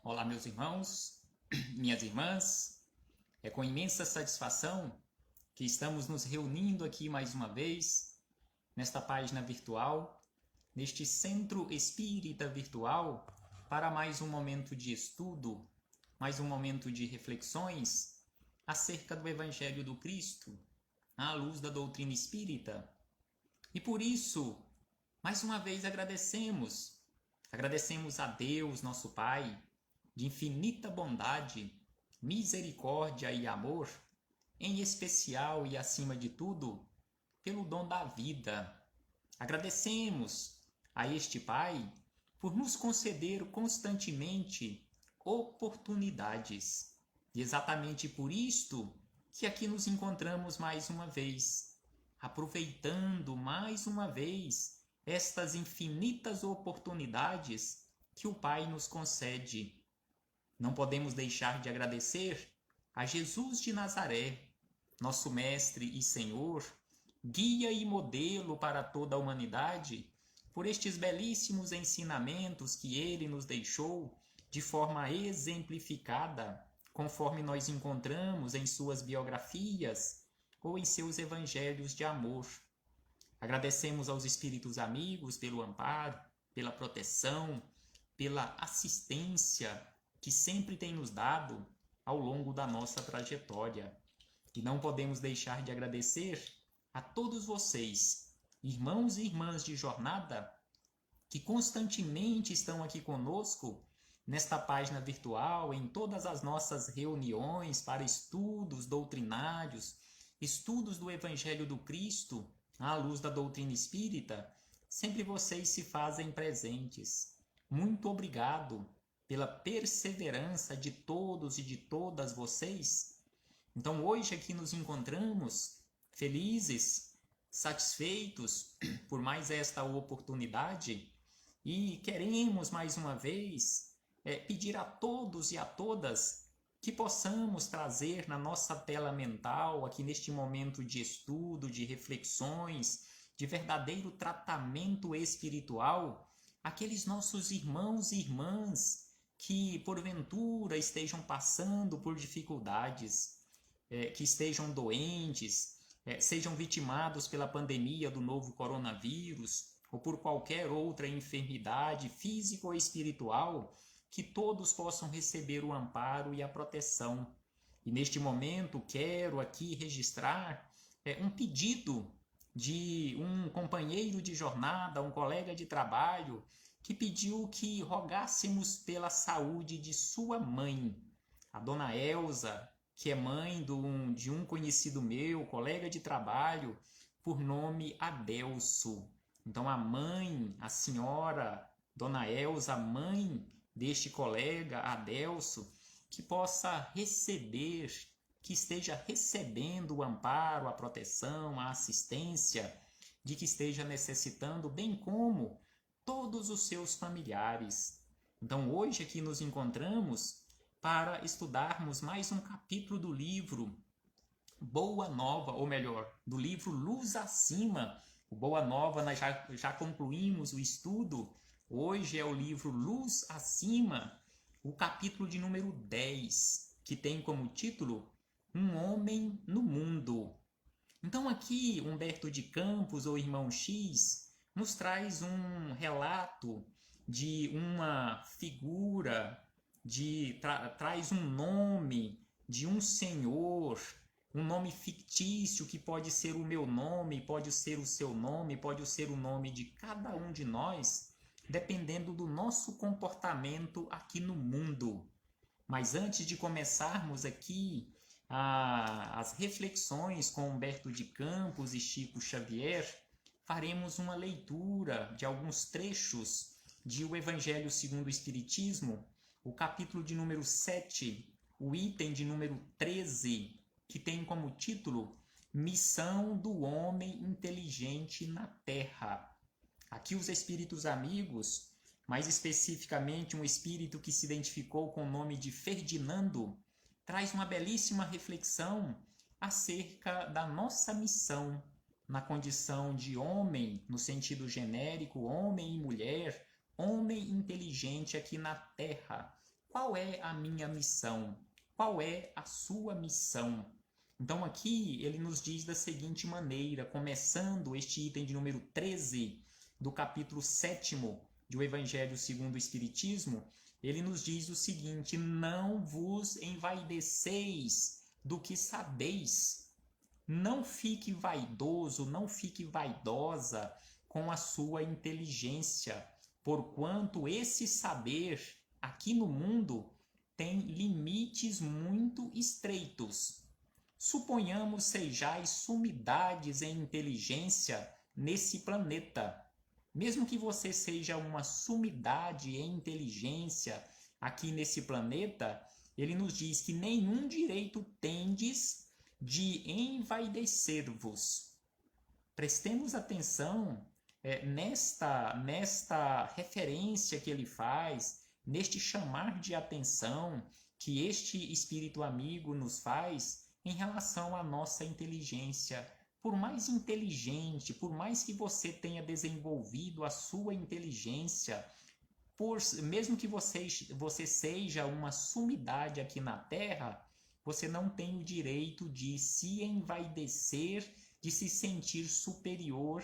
Olá, meus irmãos, minhas irmãs. É com imensa satisfação que estamos nos reunindo aqui mais uma vez, nesta página virtual, neste centro espírita virtual, para mais um momento de estudo, mais um momento de reflexões acerca do Evangelho do Cristo, à luz da doutrina espírita. E por isso, mais uma vez agradecemos a Deus, nosso Pai, de infinita bondade, misericórdia e amor, em especial e acima de tudo, pelo dom da vida. Agradecemos a este Pai por nos conceder constantemente oportunidades. E exatamente por isto que aqui nos encontramos mais uma vez, aproveitando mais uma vez estas infinitas oportunidades que o Pai nos concede. Não podemos deixar de agradecer a Jesus de Nazaré, nosso Mestre e Senhor, guia e modelo para toda a humanidade, por estes belíssimos ensinamentos que ele nos deixou de forma exemplificada, conforme nós encontramos em suas biografias ou em seus evangelhos de amor. Agradecemos aos espíritos amigos pelo amparo, pela proteção, pela assistência que sempre tem nos dado ao longo da nossa trajetória. E não podemos deixar de agradecer a todos vocês, irmãos e irmãs de jornada, que constantemente estão aqui conosco nesta página virtual, em todas as nossas reuniões para estudos doutrinários, estudos do Evangelho do Cristo, à luz da doutrina espírita. Sempre vocês se fazem presentes. Muito obrigado pela perseverança de todos e de todas vocês. Então hoje aqui nos encontramos felizes, satisfeitos por mais esta oportunidade e queremos mais uma vez pedir a todos e a todas que possamos trazer na nossa tela mental, aqui neste momento de estudo, de reflexões, de verdadeiro tratamento espiritual, aqueles nossos irmãos e irmãs que porventura estejam passando por dificuldades, que estejam doentes, sejam vitimados pela pandemia do novo coronavírus ou por qualquer outra enfermidade física ou espiritual, que todos possam receber o amparo e a proteção. E neste momento quero aqui registrar um pedido de um companheiro de jornada, um colega de trabalho, que pediu que rogássemos pela saúde de sua mãe, a dona Elza, que é mãe de um conhecido meu, colega de trabalho, por nome Adelso. Então a mãe, a senhora dona Elza, mãe deste colega Adelso, que possa receber, que esteja recebendo o amparo, a proteção, a assistência de que esteja necessitando, bem como todos os seus familiares. Então hoje aqui nos encontramos para estudarmos mais um capítulo do livro Boa Nova, ou melhor, do livro Luz Acima. O Boa Nova nós já concluímos o estudo. Hoje é o livro Luz Acima, o capítulo de número 10, que tem como título Um Homem no Mundo. Então aqui Humberto de Campos, ou Irmão X, nos traz um relato de uma figura, traz um nome de um senhor, um nome fictício que pode ser o meu nome, pode ser o seu nome, pode ser o nome de cada um de nós, dependendo do nosso comportamento aqui no mundo. Mas antes de começarmos aqui as reflexões com Humberto de Campos e Chico Xavier, faremos uma leitura de alguns trechos de O Evangelho segundo o Espiritismo, o capítulo de número 7, o item de número 13, que tem como título Missão do Homem Inteligente na Terra. Aqui os espíritos amigos, mais especificamente um espírito que se identificou com o nome de Ferdinando, traz uma belíssima reflexão acerca da nossa missão na condição de homem, no sentido genérico, homem e mulher, homem inteligente aqui na Terra, qual é a minha missão? Qual é a sua missão? Então aqui ele nos diz da seguinte maneira, começando este item de número 13 do capítulo 7º de O Evangelho segundo o Espiritismo, ele nos diz o seguinte: não vos envaideceis do que sabeis. Não fique vaidoso, não fique vaidosa com a sua inteligência, porquanto esse saber aqui no mundo tem limites muito estreitos. Suponhamos sejais sumidades em inteligência nesse planeta. Mesmo que você seja uma sumidade em inteligência aqui nesse planeta, ele nos diz que nenhum direito tendes de envaidecer-vos. Prestemos atenção nesta referência que ele faz, neste chamar de atenção que este espírito amigo nos faz em relação à nossa inteligência. Por mais inteligente, por mais que você tenha desenvolvido a sua inteligência, mesmo que você seja uma sumidade aqui na Terra, você não tem o direito de se envaidecer, de se sentir superior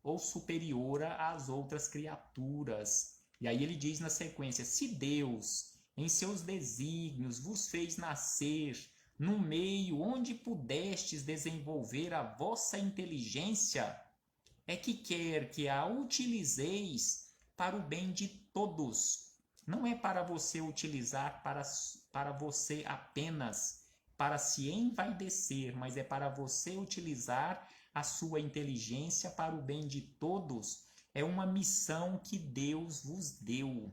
ou superiora às outras criaturas. E aí ele diz na sequência: se Deus, em seus desígnios, vos fez nascer no meio onde pudestes desenvolver a vossa inteligência, é que quer que a utilizeis para o bem de todos. Não é para você utilizar para você apenas, para se envaidecer, mas é para você utilizar a sua inteligência para o bem de todos. É uma missão que Deus vos deu.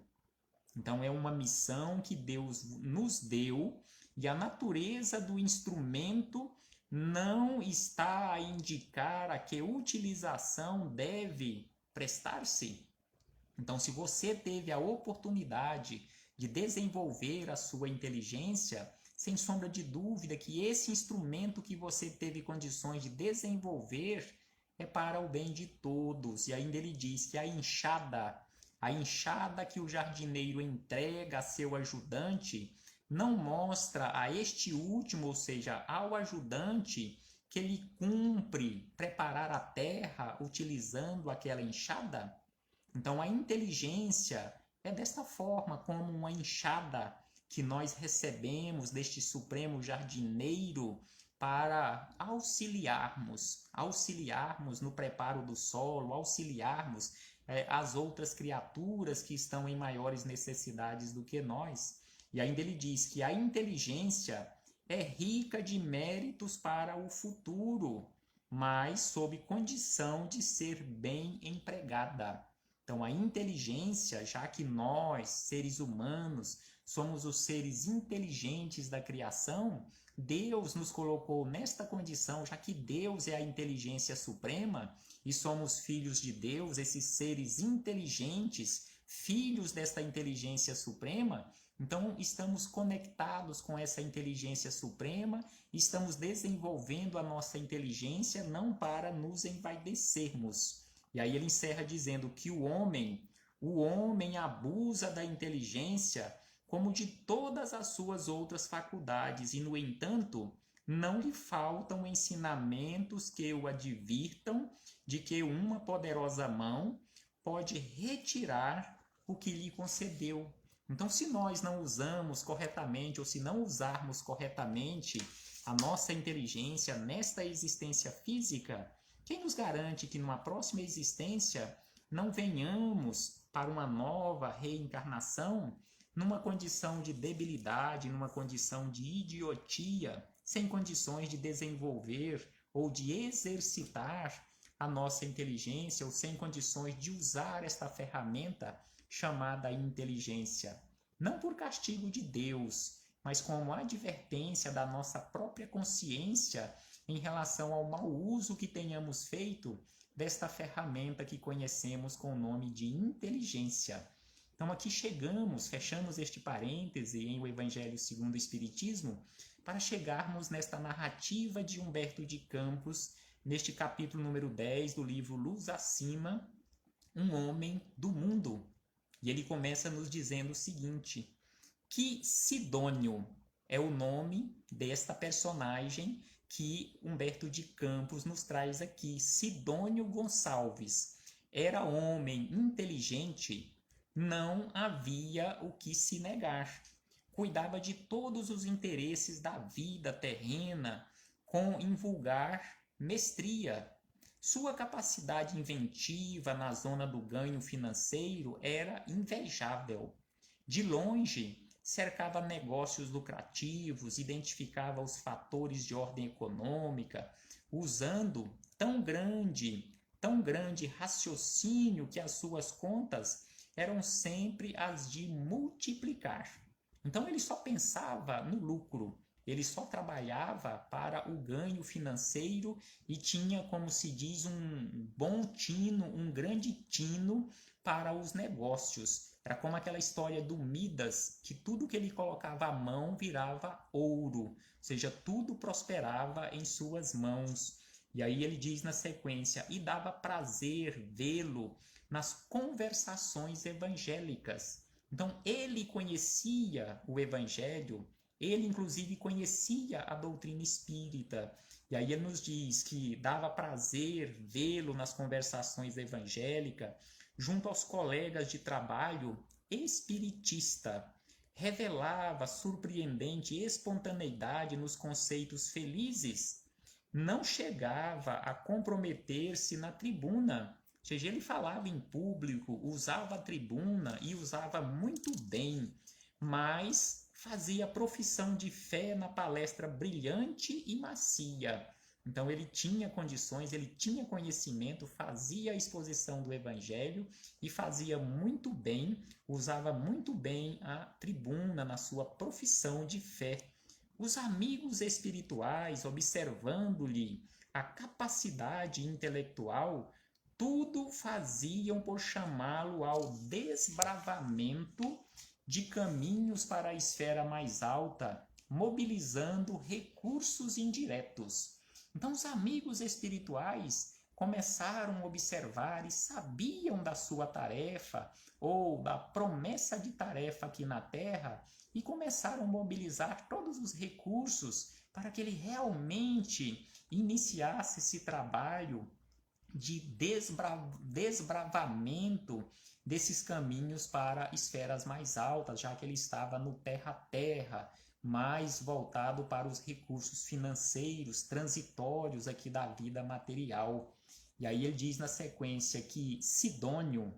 Então, é uma missão que Deus nos deu, e a natureza do instrumento não está a indicar a que utilização deve prestar-se. Então, se você teve a oportunidade de desenvolver a sua inteligência, sem sombra de dúvida que esse instrumento que você teve condições de desenvolver é para o bem de todos. E ainda ele diz que a enxada que o jardineiro entrega a seu ajudante, não mostra a este último, ou seja, ao ajudante, que ele cumpre preparar a terra utilizando aquela enxada? Então, a inteligência é desta forma, como uma enxada que nós recebemos deste Supremo Jardineiro para auxiliarmos no preparo do solo, auxiliarmos as outras criaturas que estão em maiores necessidades do que nós. E ainda ele diz que a inteligência é rica de méritos para o futuro, mas sob condição de ser bem empregada. Então, a inteligência, já que nós, seres humanos, somos os seres inteligentes da criação, Deus nos colocou nesta condição, já que Deus é a inteligência suprema e somos filhos de Deus, esses seres inteligentes, filhos desta inteligência suprema. Então, estamos conectados com essa inteligência suprema, estamos desenvolvendo a nossa inteligência não para nos envaidecermos. E aí ele encerra dizendo que o homem abusa da inteligência como de todas as suas outras faculdades, e, no entanto, não lhe faltam ensinamentos que o advirtam de que uma poderosa mão pode retirar o que lhe concedeu. Então, se nós não usamos corretamente, ou se não usarmos corretamente a nossa inteligência nesta existência física, quem nos garante que numa próxima existência não venhamos para uma nova reencarnação numa condição de debilidade, numa condição de idiotia, sem condições de desenvolver ou de exercitar a nossa inteligência, ou sem condições de usar esta ferramenta chamada inteligência, não por castigo de Deus, mas como advertência da nossa própria consciência em relação ao mau uso que tenhamos feito desta ferramenta que conhecemos com o nome de inteligência. Então aqui fechamos este parêntese em O Evangelho segundo o Espiritismo, para chegarmos nesta narrativa de Humberto de Campos, neste capítulo número 10 do livro Luz Acima, um homem do mundo. E ele começa nos dizendo o seguinte, que Sidônio é o nome desta personagem que Humberto de Campos nos traz aqui. Sidônio Gonçalves era homem inteligente, não havia o que se negar. Cuidava de todos os interesses da vida terrena com invulgar mestria. Sua capacidade inventiva na zona do ganho financeiro era invejável. De longe, cercava negócios lucrativos, identificava os fatores de ordem econômica, usando tão grande raciocínio que as suas contas eram sempre as de multiplicar. Então ele só pensava no lucro, ele só trabalhava para o ganho financeiro e tinha, como se diz, um bom tino, um grande tino para os negócios. Era como aquela história do Midas, que tudo que ele colocava à mão virava ouro, ou seja, tudo prosperava em suas mãos. E aí ele diz na sequência, e dava prazer vê-lo nas conversações evangélicas. Então ele conhecia o evangelho, ele inclusive conhecia a doutrina espírita. E aí ele nos diz que dava prazer vê-lo nas conversações evangélicas, junto aos colegas de trabalho espiritista. Revelava surpreendente espontaneidade nos conceitos felizes. Não chegava a comprometer-se na tribuna. Ou seja, ele falava em público, usava a tribuna e usava muito bem, mas fazia profissão de fé na palestra brilhante e macia. Então ele tinha condições, ele tinha conhecimento, fazia a exposição do evangelho e fazia muito bem, usava muito bem a tribuna na sua profissão de fé. Os amigos espirituais, observando-lhe a capacidade intelectual, tudo faziam por chamá-lo ao desbravamento de caminhos para a esfera mais alta, mobilizando recursos indiretos. Então, os amigos espirituais começaram a observar e sabiam da sua tarefa ou da promessa de tarefa aqui na Terra e começaram a mobilizar todos os recursos para que ele realmente iniciasse esse trabalho de desbravamento desses caminhos para esferas mais altas, já que ele estava no terra-terra, mais voltado para os recursos financeiros transitórios aqui da vida material. E aí ele diz na sequência que Sidônio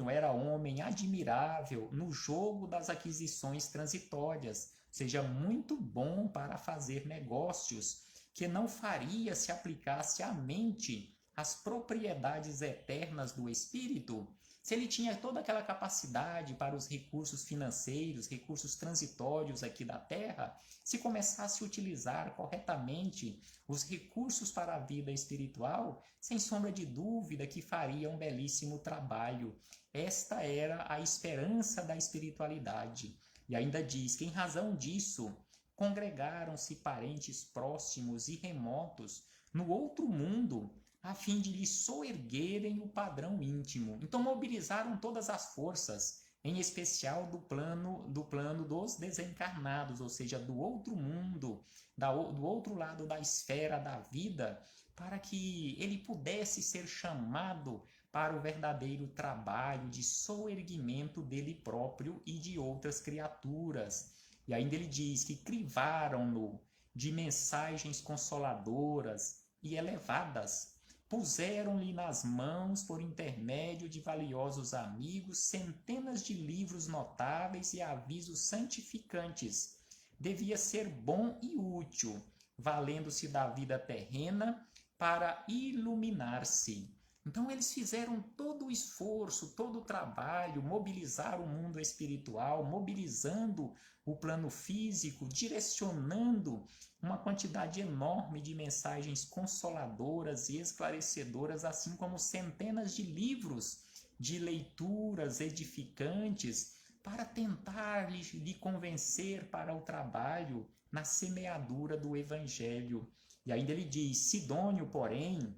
era homem admirável no jogo das aquisições transitórias, ou seja, muito bom para fazer negócios, que não faria se aplicasse à mente as propriedades eternas do espírito. Se ele tinha toda aquela capacidade para os recursos financeiros, recursos transitórios aqui da Terra, se começasse a utilizar corretamente os recursos para a vida espiritual, sem sombra de dúvida que faria um belíssimo trabalho. Esta era a esperança da espiritualidade. E ainda diz que, em razão disso, congregaram-se parentes próximos e remotos no outro mundo, a fim de lhe soerguerem o padrão íntimo. Então mobilizaram todas as forças, em especial do plano dos desencarnados, ou seja, do outro mundo, do outro lado da esfera da vida, para que ele pudesse ser chamado para o verdadeiro trabalho de soerguimento dele próprio e de outras criaturas. E ainda ele diz que crivaram-no de mensagens consoladoras e elevadas, puseram-lhe nas mãos, por intermédio de valiosos amigos, centenas de livros notáveis e avisos santificantes. Devia ser bom e útil, valendo-se da vida terrena para iluminar-se. Então eles fizeram todo o esforço, todo o trabalho, mobilizaram o mundo espiritual, mobilizando o plano físico, direcionando uma quantidade enorme de mensagens consoladoras e esclarecedoras, assim como centenas de livros de leituras edificantes, para tentar lhe convencer para o trabalho na semeadura do Evangelho. E ainda ele diz, Sidônio, porém,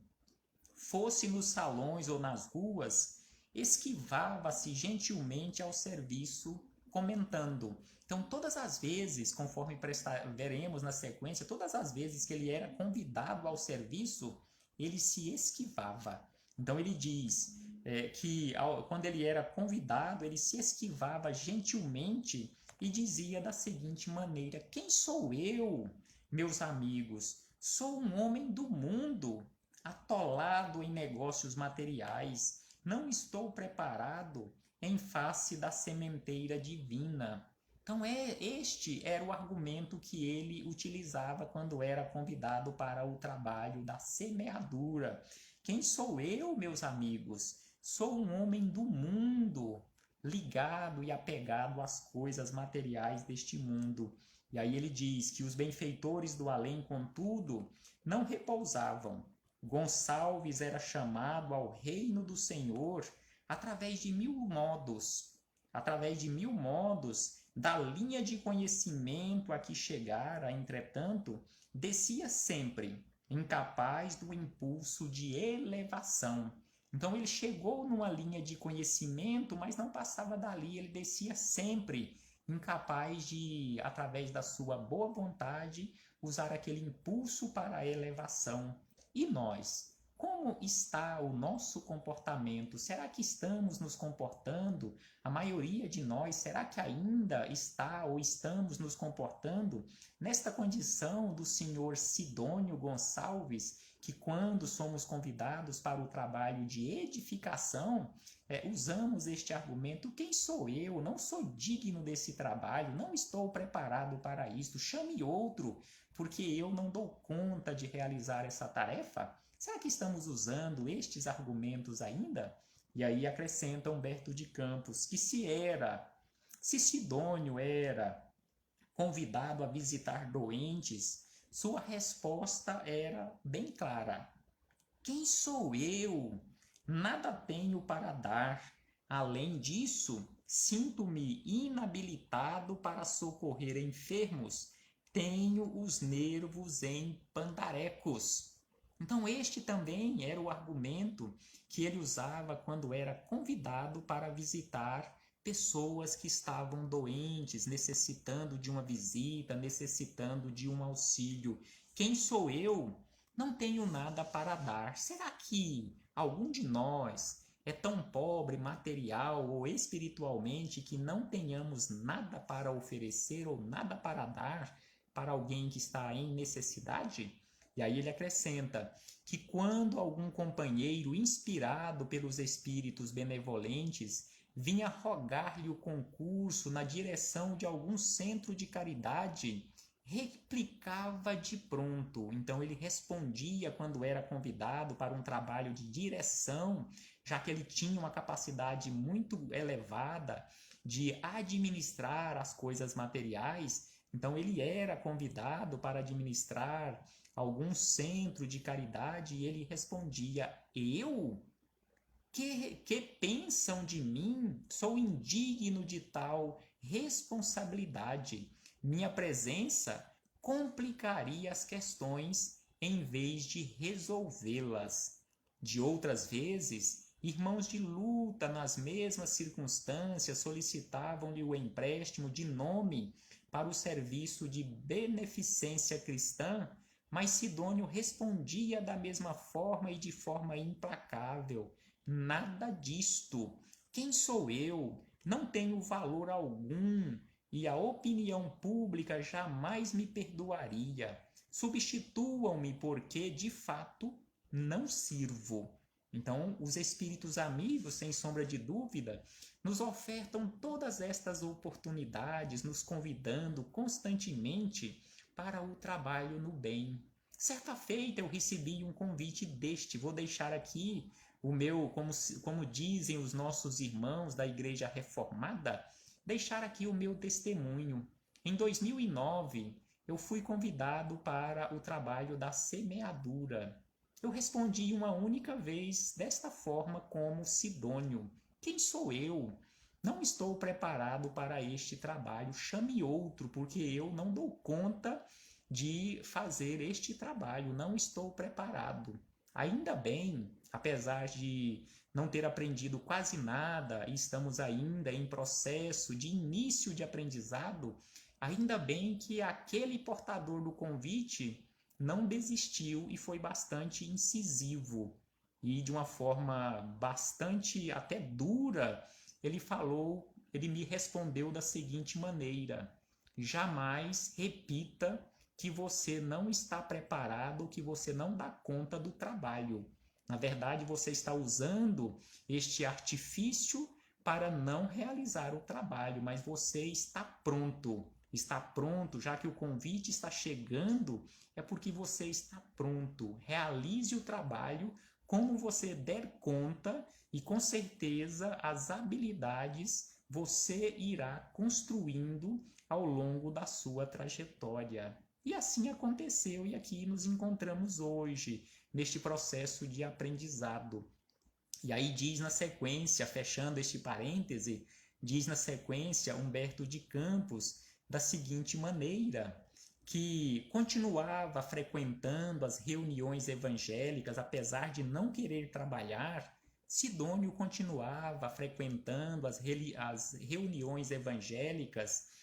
fosse nos salões ou nas ruas, esquivava-se gentilmente ao serviço comentando. Então, todas as vezes, conforme veremos na sequência, todas as vezes que ele era convidado ao serviço, ele se esquivava. Então, ele diz que quando ele era convidado, ele se esquivava gentilmente e dizia da seguinte maneira: quem sou eu, meus amigos? Sou um homem do mundo, atolado em negócios materiais. Não estou preparado em face da sementeira divina. Então, este era o argumento que ele utilizava quando era convidado para o trabalho da semeadura. Quem sou eu, meus amigos? Sou um homem do mundo, ligado e apegado às coisas materiais deste mundo. E aí ele diz que os benfeitores do além, contudo, não repousavam. Gonçalves era chamado ao reino do Senhor através de mil modos, da linha de conhecimento a que chegara, entretanto, descia sempre, incapaz do impulso de elevação. Então ele chegou numa linha de conhecimento, mas não passava dali, ele descia sempre, incapaz de, através da sua boa vontade, usar aquele impulso para a elevação. E nós? Como está o nosso comportamento? Será que estamos nos comportando? A maioria de nós, será que ainda está ou estamos nos comportando nesta condição do senhor Sidônio Gonçalves, que quando somos convidados para o trabalho de edificação, usamos este argumento: quem sou eu? Não sou digno desse trabalho, não estou preparado para isto, chame outro, porque eu não dou conta de realizar essa tarefa? Será que estamos usando estes argumentos ainda? E aí acrescenta Humberto de Campos que se Sidônio era convidado a visitar doentes, sua resposta era bem clara: quem sou eu? Nada tenho para dar. Além disso, sinto-me inabilitado para socorrer enfermos. Tenho os nervos em pandarecos. Então, este também era o argumento que ele usava quando era convidado para visitar pessoas que estavam doentes, necessitando de uma visita, necessitando de um auxílio. Quem sou eu? Não tenho nada para dar. Será que algum de nós é tão pobre material ou espiritualmente que não tenhamos nada para oferecer ou nada para dar para alguém que está em necessidade? E aí ele acrescenta que quando algum companheiro inspirado pelos espíritos benevolentes vinha rogar-lhe o concurso na direção de algum centro de caridade, replicava de pronto. Então ele respondia quando era convidado para um trabalho de direção, já que ele tinha uma capacidade muito elevada de administrar as coisas materiais. Então ele era convidado para administrar algum centro de caridade e ele respondia: eu? Que pensam de mim? Sou indigno de tal responsabilidade. Minha presença complicaria as questões em vez de resolvê-las. De outras vezes, irmãos de luta nas mesmas circunstâncias solicitavam-lhe o empréstimo de nome para o serviço de beneficência cristã, mas Sidônio respondia da mesma forma e de forma implacável: nada disto. Quem sou eu? Não tenho valor algum e a opinião pública jamais me perdoaria. Substituam-me porque, de fato, não sirvo. Então, os espíritos amigos, sem sombra de dúvida, nos ofertam todas estas oportunidades, nos convidando constantemente para o trabalho no bem. Certa feita eu recebi um convite deste, vou deixar aqui o meu, como dizem os nossos irmãos da Igreja Reformada, deixar aqui o meu testemunho. Em 2009, eu fui convidado para o trabalho da semeadura. Eu respondi uma única vez desta forma como Sidônio: quem sou eu? Não estou preparado para este trabalho, chame outro, porque eu não dou conta de fazer este trabalho, não estou preparado. Ainda bem, apesar de não ter aprendido quase nada e estamos ainda em processo de início de aprendizado, ainda bem que aquele portador do convite não desistiu e foi bastante incisivo. E de uma forma bastante até dura, ele me respondeu da seguinte maneira: jamais repita que você não está preparado, que você não dá conta do trabalho. Na verdade, você está usando este artifício para não realizar o trabalho, mas você está pronto. Está pronto, já que o convite está chegando, é porque você está pronto. Realize o trabalho como você der conta e com certeza as habilidades você irá construindo ao longo da sua trajetória. E assim aconteceu, e aqui nos encontramos hoje, neste processo de aprendizado. E aí diz na sequência, fechando este parêntese, diz na sequência Humberto de Campos da seguinte maneira, que continuava frequentando as reuniões evangélicas, apesar de não querer trabalhar. Sidônio continuava frequentando as reuniões evangélicas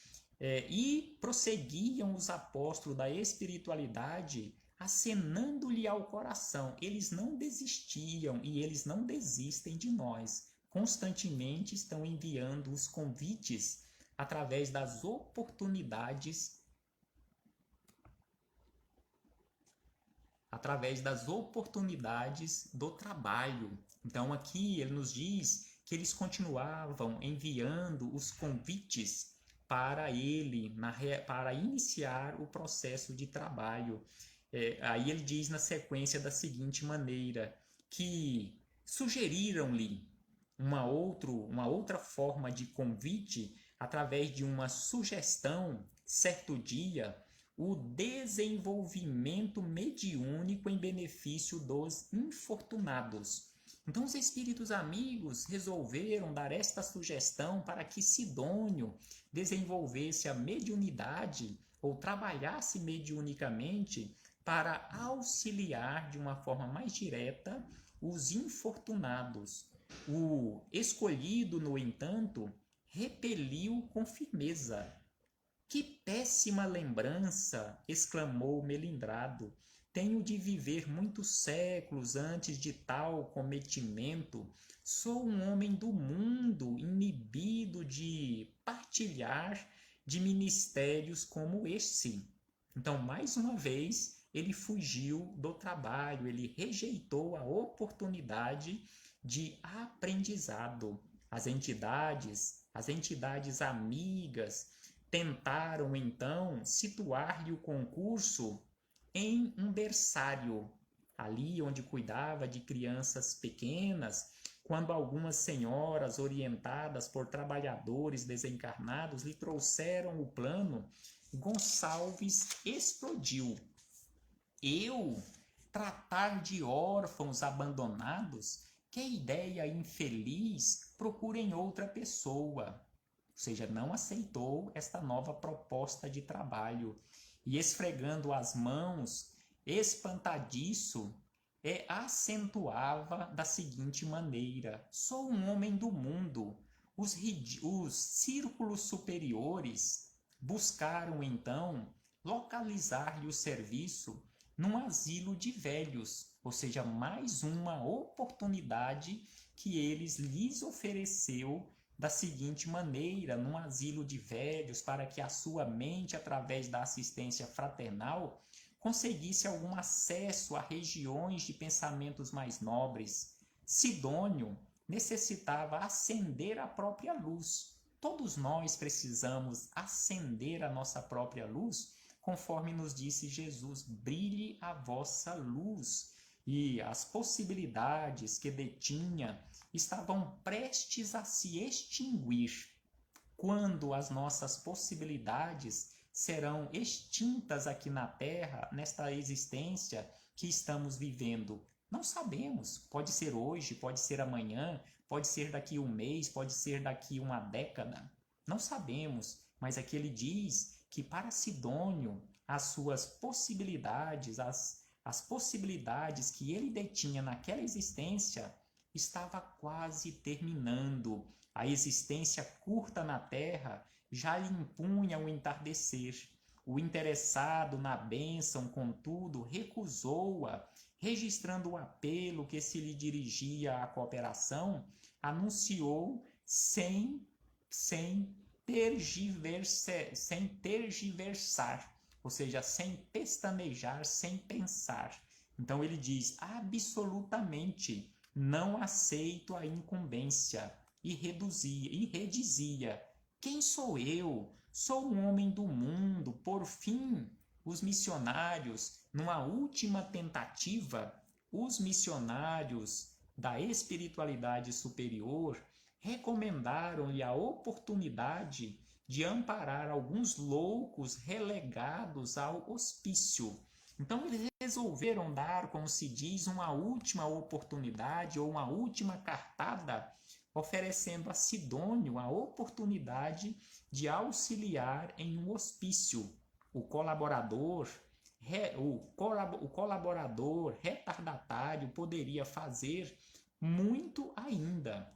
e prosseguiam os apóstolos da espiritualidade acenando-lhe ao coração. Eles não desistiam e eles não desistem de nós. Constantemente estão enviando os convites através das oportunidades do trabalho. Então aqui ele nos diz que eles continuavam enviando os convites para ele, para iniciar o processo de trabalho. Aí ele diz na sequência da seguinte maneira, que sugeriram-lhe uma outra forma de convite através de uma sugestão, certo dia, o desenvolvimento mediúnico em benefício dos infortunados. Então os espíritos amigos resolveram dar esta sugestão para que Sidônio desenvolvesse a mediunidade ou trabalhasse mediunicamente para auxiliar de uma forma mais direta os infortunados. O escolhido, no entanto, repeliu com firmeza. Que péssima lembrança! Exclamou Melindrado. Tenho de viver muitos séculos antes de tal cometimento. Sou um homem do mundo, inibido de partilhar de ministérios como este. Então, mais uma vez, ele fugiu do trabalho, ele rejeitou a oportunidade de aprendizado. As entidades amigas, tentaram então situar-lhe o concurso em um berçário, ali onde cuidava de crianças pequenas, quando algumas senhoras orientadas por trabalhadores desencarnados lhe trouxeram o plano, Gonçalves explodiu. Eu tratar de órfãos abandonados? Que ideia infeliz! Procurem outra pessoa. Ou seja, não aceitou esta nova proposta de trabalho. E esfregando as mãos, espantadiço, acentuava da seguinte maneira: sou um homem do mundo. Os círculos superiores buscaram então localizar-lhe o serviço num asilo de velhos, ou seja, mais uma oportunidade que eles lhes ofereceu da seguinte maneira, num asilo de velhos, para que a sua mente, através da assistência fraternal, conseguisse algum acesso a regiões de pensamentos mais nobres. Sidônio necessitava acender a própria luz. Todos nós precisamos acender a nossa própria luz, conforme nos disse Jesus, brilhe a vossa luz. E as possibilidades que detinha estavam prestes a se extinguir. Quando as nossas possibilidades serão extintas aqui na Terra, nesta existência que estamos vivendo? Não sabemos. Pode ser hoje, pode ser amanhã, pode ser daqui um mês, pode ser daqui uma década. Não sabemos, mas aqui ele diz que para Sidônio as suas possibilidades, as possibilidades que ele detinha naquela existência estava quase terminando. A existência curta na terra já lhe impunha o entardecer. O interessado na bênção, contudo, recusou-a, registrando o apelo que se lhe dirigia à cooperação, anunciou sem tergiversar, ou seja, sem pestanejar, sem pensar. Então ele diz, absolutamente não aceito a incumbência, e redizia, quem sou eu? Sou um homem do mundo. Por fim, os missionários, numa última tentativa, os missionários da espiritualidade superior recomendaram-lhe a oportunidade de amparar alguns loucos relegados ao hospício. Então eles resolveram dar, como se diz, uma última oportunidade ou uma última cartada, oferecendo a Sidônio a oportunidade de auxiliar em um hospício. O colaborador retardatário poderia fazer muito ainda.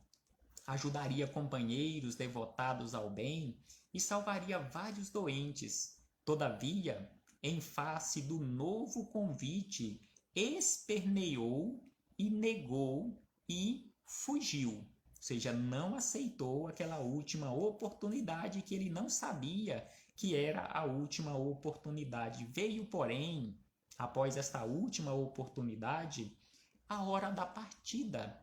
Ajudaria companheiros devotados ao bem e salvaria vários doentes. Todavia, em face do novo convite, esperneou e negou e fugiu. Ou seja, não aceitou aquela última oportunidade que ele não sabia que era a última oportunidade. Veio, porém, após esta última oportunidade, a hora da partida.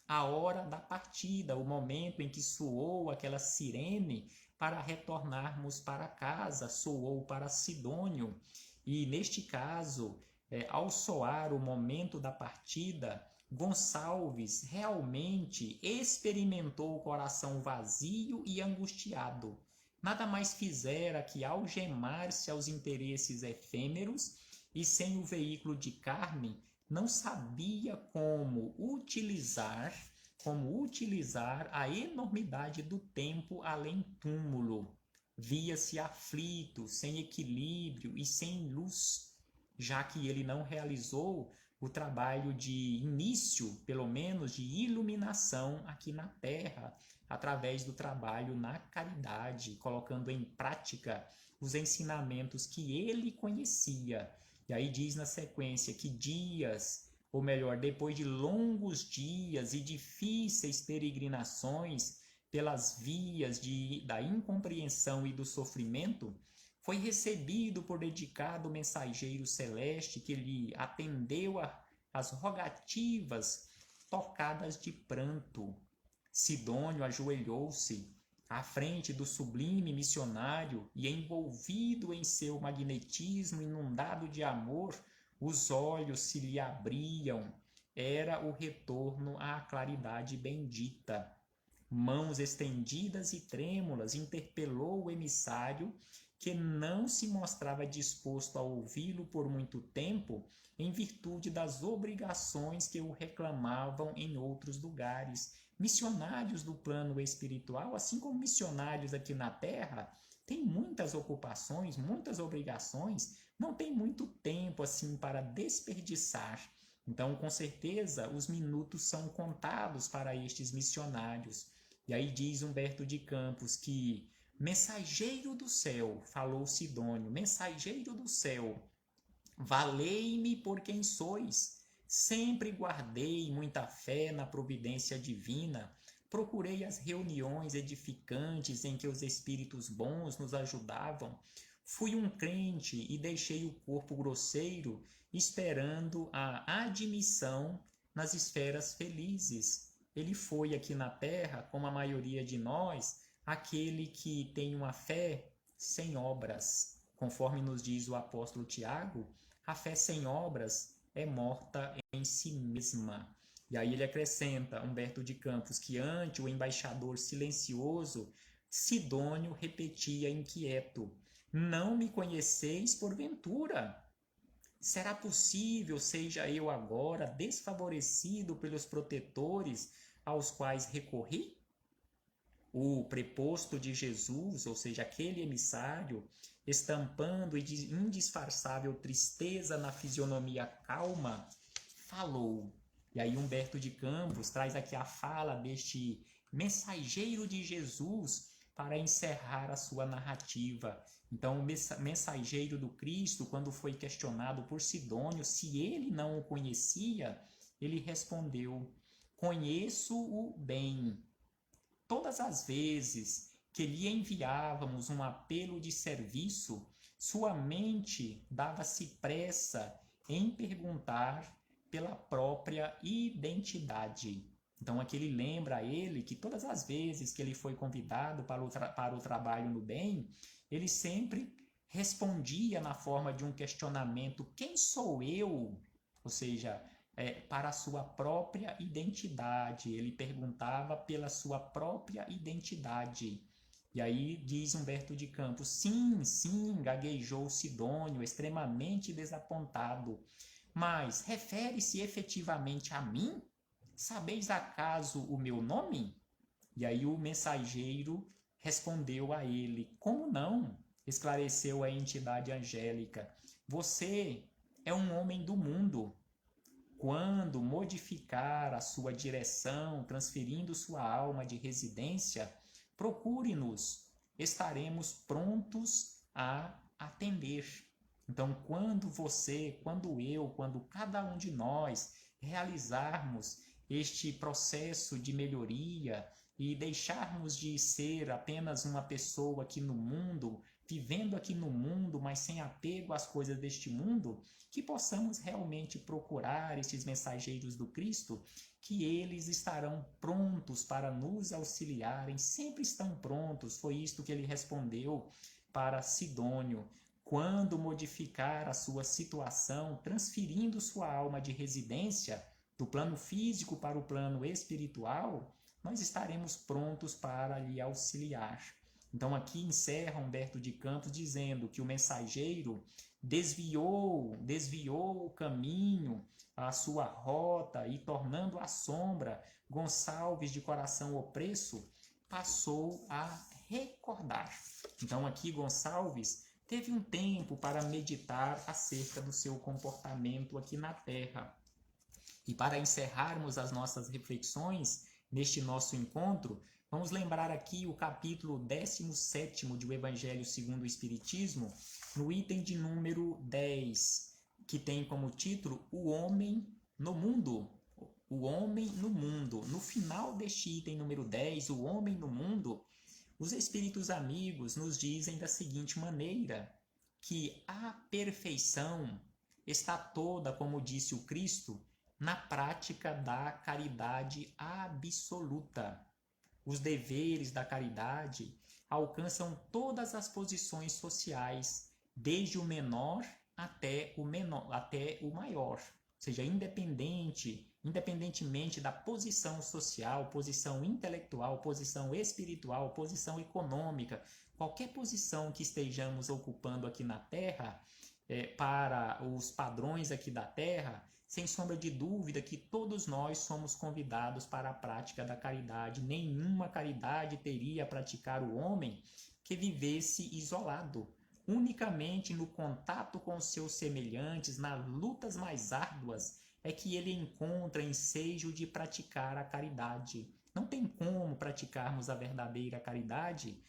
A hora da partida, o momento em que soou aquela sirene para retornarmos para casa, soou para Sidônio. E neste caso, ao soar o momento da partida, Gonçalves realmente experimentou o coração vazio e angustiado. Nada mais fizera que algemar-se aos interesses efêmeros e sem o veículo de carne, não sabia como utilizar a enormidade do tempo além túmulo. Via-se aflito, sem equilíbrio e sem luz, já que ele não realizou o trabalho de início, pelo menos de iluminação aqui na Terra, através do trabalho na caridade, colocando em prática os ensinamentos que ele conhecia. E aí diz na sequência que dias, ou melhor, depois de longos dias e difíceis peregrinações pelas vias da incompreensão e do sofrimento, foi recebido por dedicado mensageiro celeste que lhe atendeu às rogativas tocadas de pranto. Sidônio ajoelhou-se à frente do sublime missionário e, envolvido em seu magnetismo inundado de amor, os olhos se lhe abriam. Era o retorno à claridade bendita. Mãos estendidas e trêmulas, interpelou o emissário, que não se mostrava disposto a ouvi-lo por muito tempo, em virtude das obrigações que o reclamavam em outros lugares. Missionários do plano espiritual, assim como missionários aqui na Terra, têm muitas ocupações, muitas obrigações, não tem muito tempo assim para desperdiçar. Então, com certeza, os minutos são contados para estes missionários. E aí diz Humberto de Campos que mensageiro do céu, falou Sidônio, mensageiro do céu, valei-me por quem sois. Sempre guardei muita fé na providência divina, procurei as reuniões edificantes em que os espíritos bons nos ajudavam. Fui um crente e deixei o corpo grosseiro, esperando a admissão nas esferas felizes. Ele foi aqui na terra, como a maioria de nós, aquele que tem uma fé sem obras. Conforme nos diz o apóstolo Tiago, a fé sem obras é morta em si mesma. E aí ele acrescenta, Humberto de Campos, que ante o embaixador silencioso, Sidônio repetia inquieto, não me conheceis porventura? Será possível seja eu agora desfavorecido pelos protetores aos quais recorri? O preposto de Jesus, ou seja, aquele emissário, estampando indisfarçável tristeza na fisionomia calma, falou, E aí Humberto de Campos traz aqui a fala deste mensageiro de Jesus para encerrar a sua narrativa. Então, o mensageiro do Cristo, quando foi questionado por Sidônio se ele não o conhecia, ele respondeu: conheço-o bem. Todas as vezes que lhe enviávamos um apelo de serviço, sua mente dava-se pressa em perguntar pela própria identidade. Então aqui ele lembra a ele que todas as vezes que ele foi convidado para o trabalho no bem, ele sempre respondia na forma de um questionamento: quem sou eu? Ou seja, para a sua própria identidade. Ele perguntava pela sua própria identidade. E aí diz Humberto de Campos: sim, sim, gaguejou Sidônio, extremamente desapontado. Mas refere-se efetivamente a mim? Sabeis acaso o meu nome? E aí o mensageiro respondeu a ele: como não? Esclareceu a entidade angélica: você é um homem do mundo. Quando modificar a sua direção, transferindo sua alma de residência, procure-nos, estaremos prontos a atender. Então, quando você, quando eu, quando cada um de nós realizarmos este processo de melhoria e deixarmos de ser apenas uma pessoa aqui no mundo, vivendo aqui no mundo, mas sem apego às coisas deste mundo, que possamos realmente procurar estes mensageiros do Cristo, que eles estarão prontos para nos auxiliarem, sempre estão prontos. Foi isto que ele respondeu para Sidônio. Quando modificar a sua situação, transferindo sua alma de residência do plano físico para o plano espiritual, nós estaremos prontos para lhe auxiliar. Então aqui encerra Humberto de Campos dizendo que o mensageiro desviou o caminho, a sua rota, e tornando a sombra, Gonçalves, de coração opresso, passou a recordar. Então aqui Gonçalves teve um tempo para meditar acerca do seu comportamento aqui na Terra. E para encerrarmos as nossas reflexões neste nosso encontro, vamos lembrar aqui o capítulo 17º de O Evangelho segundo o Espiritismo, no item de número 10, que tem como título O Homem no Mundo. O Homem no Mundo. No final deste item número 10, O Homem no Mundo, os espíritos amigos nos dizem da seguinte maneira, que a perfeição está toda, como disse o Cristo, na prática da caridade absoluta. Os deveres da caridade alcançam todas as posições sociais, desde o menor até o maior, ou seja, independentemente da posição social, posição intelectual, posição espiritual, posição econômica, qualquer posição que estejamos ocupando aqui na Terra, para os padrões aqui da Terra, sem sombra de dúvida que todos nós somos convidados para a prática da caridade. Nenhuma caridade teria a praticar o homem que vivesse isolado. Unicamente no contato com os seus semelhantes, nas lutas mais árduas, é que ele encontra ensejo de praticar a caridade. Não tem como praticarmos a verdadeira caridade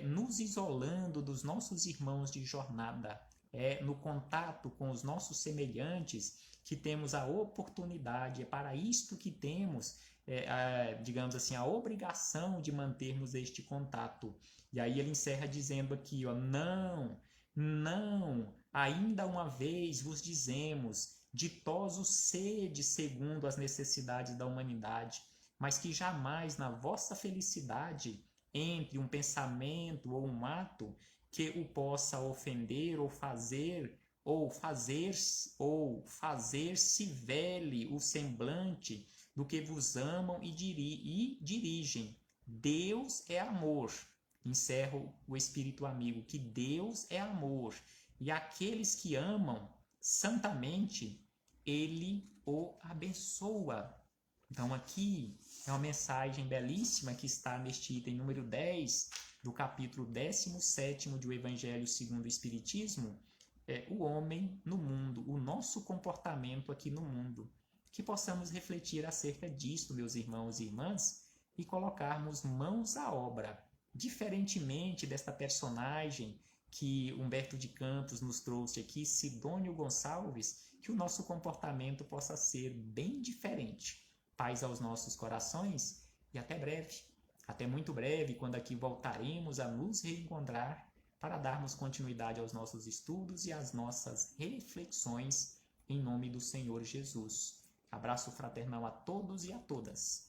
nos isolando dos nossos irmãos de jornada. É no contato com os nossos semelhantes que temos a oportunidade, é para isto que temos, digamos assim, a obrigação de mantermos este contato. E aí ele encerra dizendo aqui, ó, não, ainda uma vez vos dizemos, ditosos sede segundo as necessidades da humanidade, mas que jamais na vossa felicidade entre um pensamento ou um ato que o possa ofender ou fazer-se vele o semblante do que vos amam e dirigem. Deus é amor. Encerro o espírito amigo, que Deus é amor. E aqueles que amam santamente, ele o abençoa. Então aqui é uma mensagem belíssima que está neste item número 10 do capítulo 17º de O Evangelho segundo o Espiritismo, o homem no mundo, o nosso comportamento aqui no mundo. que possamos refletir acerca disto, meus irmãos e irmãs, e colocarmos mãos à obra, diferentemente desta personagem que Humberto de Campos nos trouxe aqui, Sidônio Gonçalves, que o nosso comportamento possa ser bem diferente. Paz aos nossos corações e até breve. Até muito breve, quando aqui voltaremos a nos reencontrar para darmos continuidade aos nossos estudos e às nossas reflexões em nome do Senhor Jesus. Abraço fraternal a todos e a todas.